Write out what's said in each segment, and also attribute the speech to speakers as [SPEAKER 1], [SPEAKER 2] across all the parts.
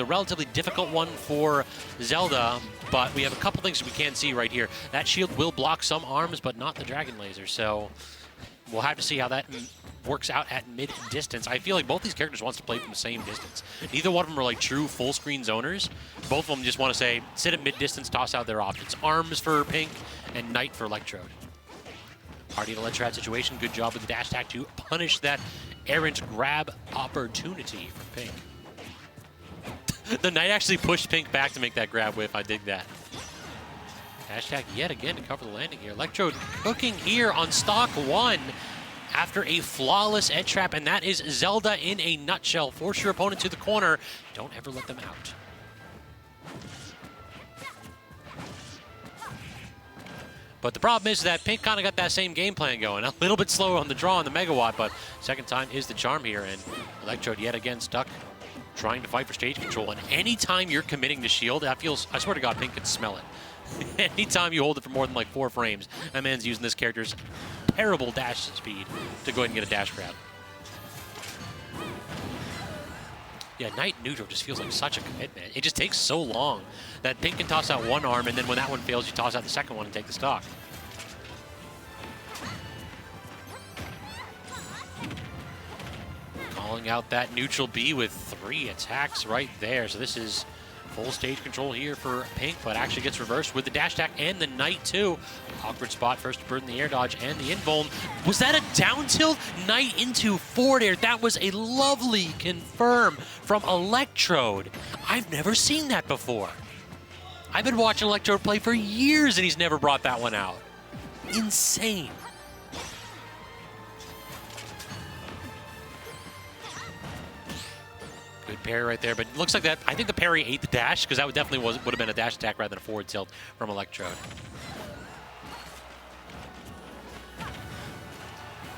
[SPEAKER 1] a relatively difficult one for Zelda, but we have a couple things we can see right here. That shield will block some arms, but not the Dragon Laser, so we'll have to see how that works out at mid-distance. I feel like both these characters wants to play from the same distance. Neither one of them are like true full-screen zoners. Both of them just want to say, sit at mid-distance, toss out their options. Arms for Pink and Knight for Electrode. Already in a trap situation. Good job with the dash attack to punish that errant grab opportunity from Pink. The Knight actually pushed Pink back to make that grab whiff. I dig that. Dash attack yet again to cover the landing here. Electrode cooking here on stock one after a flawless edge trap, and that is Zelda in a nutshell. Force your opponent to the corner. Don't ever let them out. But the problem is that Pink kind of got that same game plan going. A little bit slower on the draw on the Megawatt, but second time is the charm here, and Electrode yet again stuck trying to fight for stage control. And anytime you're committing to shield, I swear to God, Pink can smell it. Anytime you hold it for more than like 4 frames, that man's using this character's terrible dash speed to go ahead and get a dash grab. Yeah, Knight neutral just feels like such a commitment. It just takes so long that Pink can toss out one arm, and then when that one fails, you toss out the second one and take the stock. Calling out that neutral B with 3 attacks right there. So this is full stage control here for Pink, but actually gets reversed with the dash attack and the Knight too. Awkward spot first to burn the air dodge and the invuln. Was that a down tilt? Knight into forward air. That was a lovely confirm from Electrode. I've never seen that before. I've been watching Electrode play for years and he's never brought that one out. Insane. Good parry right there, but it looks like that. I think the parry ate the dash, because that would definitely would have been a dash attack rather than a forward tilt from Electrode.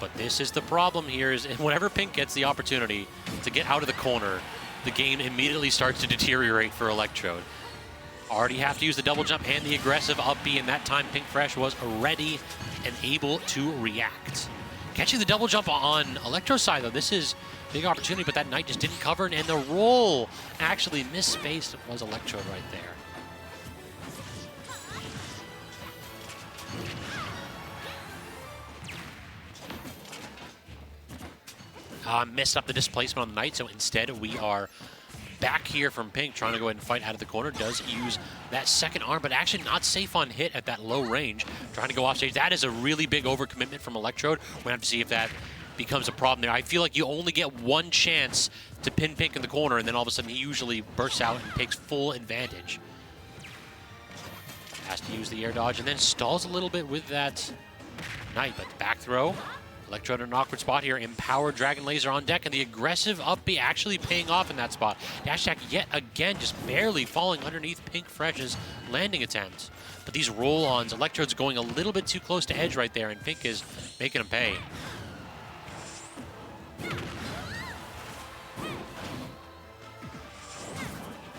[SPEAKER 1] But this is the problem here, is whenever Pink gets the opportunity to get out of the corner, the game immediately starts to deteriorate for Electrode. Already have to use the double jump and the aggressive up B, and that time Pink Fresh was ready and able to react. Catching the double jump on Electro's side, though, this is big opportunity, but that Knight just didn't cover, and the roll actually misspaced. It was Electrode right there. Messed up the displacement on the Knight, so instead we are back here from Pink, trying to go ahead and fight out of the corner. Does use that second arm, but actually not safe on hit at that low range. Trying to go off stage. That is a really big overcommitment from Electrode. We're going to have to see if that becomes a problem there. I feel like you only get one chance to pin Pink in the corner, and then all of a sudden he usually bursts out and takes full advantage. Has to use the air dodge and then stalls a little bit with that Knight, but the back throw. Electrode in an awkward spot here. Empowered Dragon Laser on deck, and the aggressive up B actually paying off in that spot. Dash attack yet again, just barely falling underneath Pink Fresh's landing attempt. But these roll-ons, Electrode's going a little bit too close to edge right there, and Pink is making him pay.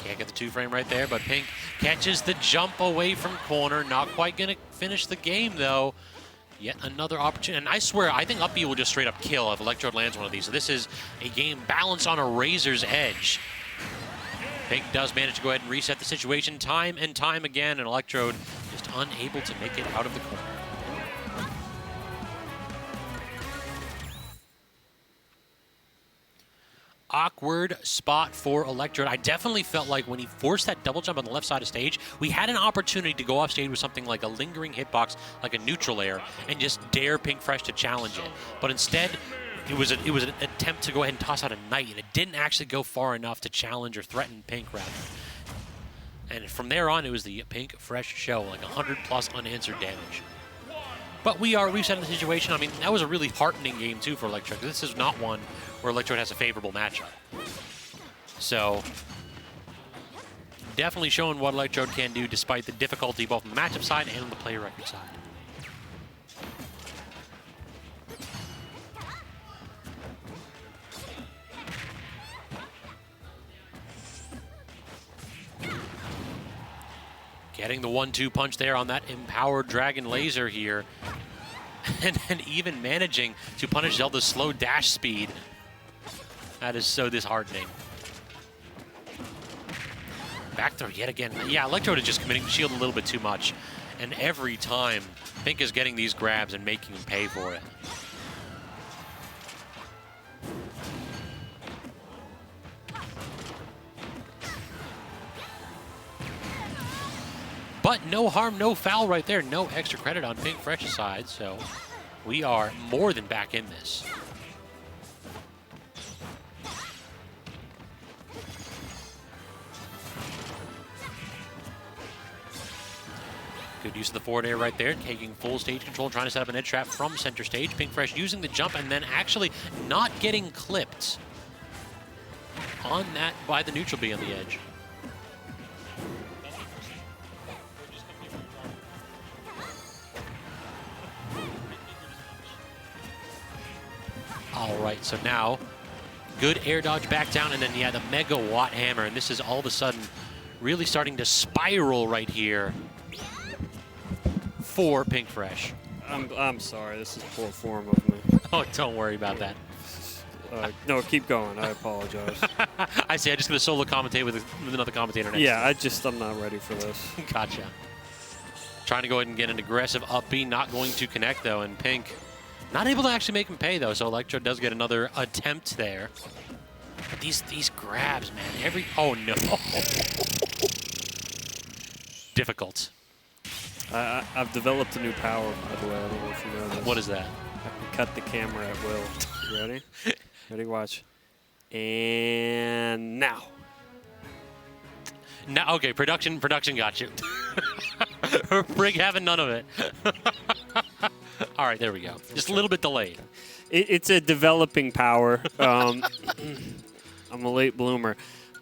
[SPEAKER 1] Can't get the 2-frame right there, but Pink catches the jump away from corner. Not quite going to finish the game, though. Yet another opportunity. And I swear, I think up B will just straight up kill if Electrode lands one of these. So this is a game balanced on a razor's edge. Pink does manage to go ahead and reset the situation time and time again, and Electrode just unable to make it out of the corner. Awkward spot for Electrode. I definitely felt like when he forced that double jump on the left side of stage, we had an opportunity to go off stage with something like a lingering hitbox, like a neutral air, and just dare Pink Fresh to challenge it. But instead, it was an attempt to go ahead and toss out a Knight, and it didn't actually go far enough to challenge or threaten Pink, rather. And from there on, it was the Pink Fresh show, like 100+ unanswered damage. But we are resetting the situation. I mean, that was a really heartening game, too, for Electrode. This is not one where Electrode has a favorable matchup. So, definitely showing what Electrode can do despite the difficulty both on the matchup side and on the player record side. Getting the 1-2 punch there on that empowered Dragon Laser here. And then even managing to punish Zelda's slow dash speed. That is so disheartening. Back throw yet again. Yeah, Electrode is just committing to shield a little bit too much. And every time, Pink is getting these grabs and making him pay for it. But no harm, no foul right there. No extra credit on Pink Fresh's side, so we are more than back in this. Good use of the forward air right there, taking full stage control, trying to set up an edge trap from center stage. Pink Fresh using the jump and then actually not getting clipped on that by the neutral B on the edge. All right, so now good air dodge back down, and then yeah, the megawatt hammer, and this is all of a sudden really starting to spiral right here for Pink Fresh.
[SPEAKER 2] I'm sorry, this is poor form of me.
[SPEAKER 1] Oh, don't worry about that.
[SPEAKER 2] No, keep going. I apologize.
[SPEAKER 1] I see. I'm just going to solo commentate with another commentator next.
[SPEAKER 2] Yeah, I'm not ready for this.
[SPEAKER 1] Gotcha. Trying to go ahead and get an aggressive up B, not going to connect though, and Pink not able to actually make him pay though. So Electro does get another attempt there. But these grabs, man. Oh no. Difficult.
[SPEAKER 2] I've developed a new power, by the way. I don't know if you know this.
[SPEAKER 1] What is that?
[SPEAKER 2] I can cut the camera at will. You ready? Ready? Watch. And now.
[SPEAKER 1] Now, okay, production got you. Brig having none of it. All right, there we go. Just a little bit delayed.
[SPEAKER 2] It's a developing power. I'm a late bloomer.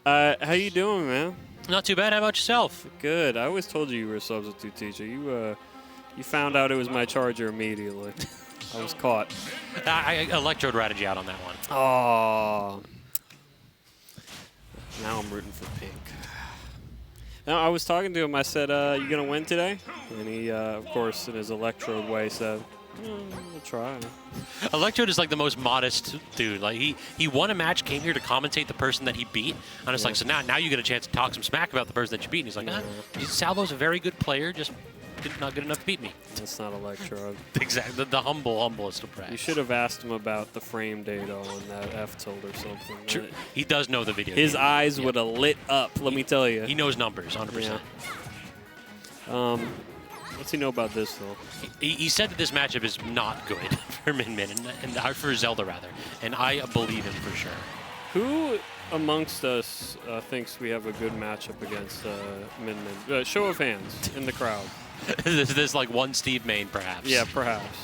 [SPEAKER 2] How you doing, man?
[SPEAKER 1] Not too bad. How about yourself?
[SPEAKER 2] Good. I always told you were a substitute teacher. You found out it was my charger immediately. I was caught.
[SPEAKER 1] I Electrode ratted you out on that one.
[SPEAKER 2] Oh. Now I'm rooting for Pink. Now, I was talking to him. I said, you going to win today? And he, of course, in his Electrode way, said, we'll try.
[SPEAKER 1] Electrode is like the most modest dude. Like he won a match, came here to commentate the person that he beat, and it's like, so now you get a chance to talk some smack about the person that you beat. And he's like, Salvo's a very good player, just not good enough to beat me.
[SPEAKER 2] That's not Electrode.
[SPEAKER 1] Exactly, the humblest of brags.
[SPEAKER 2] You should have asked him about the frame data on that F-tilt or something.
[SPEAKER 1] True. He does know the video.
[SPEAKER 2] His eyes would have lit up, let me tell you.
[SPEAKER 1] He knows numbers, 100%.
[SPEAKER 2] Yeah. What's he know about this, though?
[SPEAKER 1] He said that this matchup is not good for Min and for Zelda, rather. And I believe him for sure.
[SPEAKER 2] Who amongst us thinks we have a good matchup against Min? Show of hands in the crowd.
[SPEAKER 1] There's like one Steve Main, perhaps.
[SPEAKER 2] Yeah, perhaps.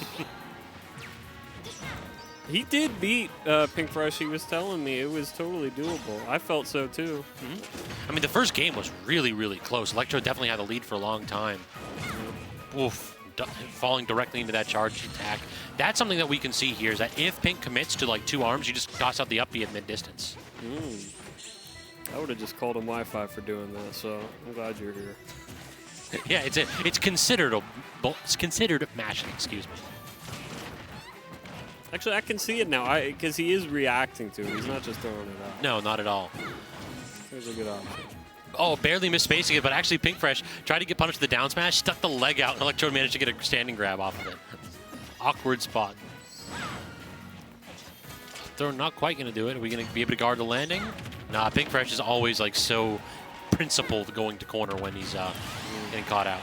[SPEAKER 2] He did beat Pink Fresh. He was telling me it was totally doable. I felt so, too.
[SPEAKER 1] I mean, the first game was really, really close. Electro definitely had the lead for a long time. Oof. Falling directly into that charge attack. That's something that we can see here, is that if Pink commits to like 2 arms, you just toss out the up B at mid-distance.
[SPEAKER 2] I would have just called him Wi-Fi for doing that, so I'm glad you're here.
[SPEAKER 1] Yeah, it's considered mashing, excuse me.
[SPEAKER 2] Actually, I can see it now, because he is reacting to it. He's not just throwing it out.
[SPEAKER 1] No, not at all.
[SPEAKER 2] There's a good option.
[SPEAKER 1] Oh, barely missed spacing it, but actually Pink Fresh tried to get punished with the down smash, stuck the leg out, and Electrode managed to get a standing grab off of it. Awkward spot. Throw not quite going to do it. Are we going to be able to guard the landing? Nah, Pink Fresh is always like so principled going to corner when he's getting caught out.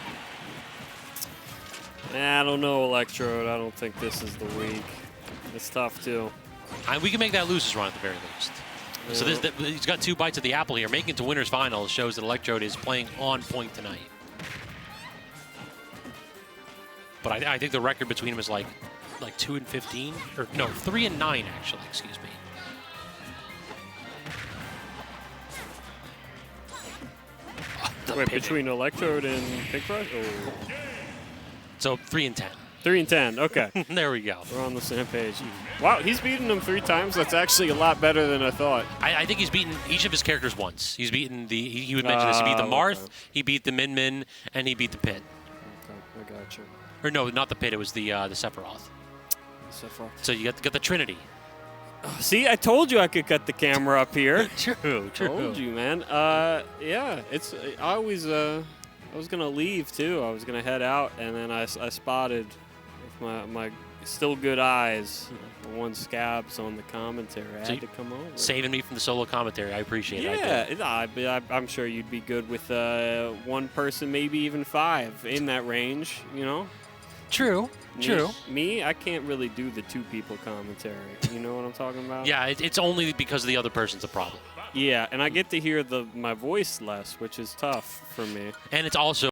[SPEAKER 2] I don't know, Electrode. I don't think this is the week. It's tough, too.
[SPEAKER 1] We can make that losers run at the very least. Yeah. So he's got 2 bites of the apple here. Making it to winners finals shows that Electrode is playing on point tonight. But I think the record between them is like 2-15, or no, 3-9 actually. Excuse me.
[SPEAKER 2] Wait, between Electrode and Pink Fresh? Oh.
[SPEAKER 1] So 3-10.
[SPEAKER 2] 3-10, okay.
[SPEAKER 1] There we go.
[SPEAKER 2] We're on the same page. Wow, he's beaten him 3 times. That's actually a lot better than I thought.
[SPEAKER 1] I think he's beaten each of his characters once. He's beaten he would mention this. He beat the Marth, he beat the Min, and he beat the Pit.
[SPEAKER 2] Okay, I got you.
[SPEAKER 1] Or no, not the Pit. It was the Sephiroth.
[SPEAKER 2] Sephiroth.
[SPEAKER 1] So you got the Trinity.
[SPEAKER 2] See, I told you I could cut the camera up here.
[SPEAKER 1] True.
[SPEAKER 2] Told you, man. Yeah, it's. I always. I was gonna leave too. I was gonna head out, and then I spotted with my still good eyes the one Scabs on the commentary. I had to come over.
[SPEAKER 1] Saving me from the solo commentary. I appreciate it.
[SPEAKER 2] Yeah, I'm sure you'd be good with one person, maybe even 5 in that range. You know.
[SPEAKER 1] True.
[SPEAKER 2] Me, I can't really do the 2 people commentary. You know what I'm talking about?
[SPEAKER 1] Yeah, it's only because the other person's a problem.
[SPEAKER 2] Yeah, and I get to hear my voice less, which is tough for me.
[SPEAKER 1] And it's also